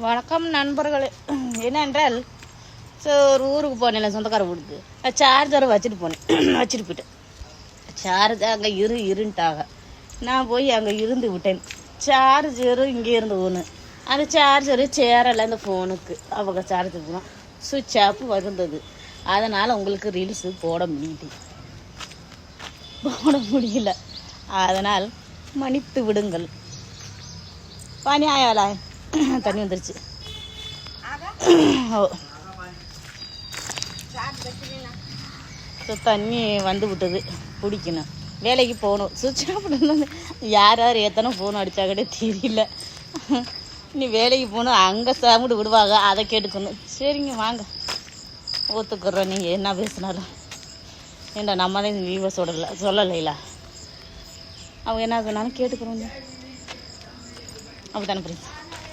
வணக்கம் நண்பர்களே. என்னென்றால் ஒரு ஊருக்கு போனேன், சொந்தக்கார ஊருக்கு. சார்ஜரை வச்சுட்டு போனேன், வச்சுட்டு போயிட்டேன். சார்ஜர் அங்கே இருந்துட்டாங்க. நான் போய் அங்கே இருந்து விட்டேன். சார்ஜரு இங்கே இருந்து ஒன்று, அந்த சார்ஜரு சேரலை. அந்த ஃபோனுக்கு அவங்க சார்ஜருக்கு தான் சுவிட்ச் ஆஃப் வருந்தது. அதனால் உங்களுக்கு ரீல்ஸு போட முடியல. அதனால் மன்னித்து விடுங்கள். பானி ஆயாலா தண்ணி வந்துருச்சு. ஓ தண்ணி வந்து விட்டது, பிடிக்கணும். வேலைக்கு போகணும். சுவிட்ச் ஆஃப் யார் எத்தனை ஃபோன் அடித்தா கூட தெரியல. நீ வேலைக்கு போகணும், அங்கே சாப்பிட்டு விடுவாங்க, அதை கேட்டுக்கணும். சரிங்க வாங்க, ஒத்துக்குறோம். நீங்கள் என்ன பேசினாலும் ஏண்டா நம்ம தான் லீவை சொல்லலைல. அவங்க என்ன சொன்னாலும் கேட்டுக்கிறோங்க. அப்படி தானே புரியுது.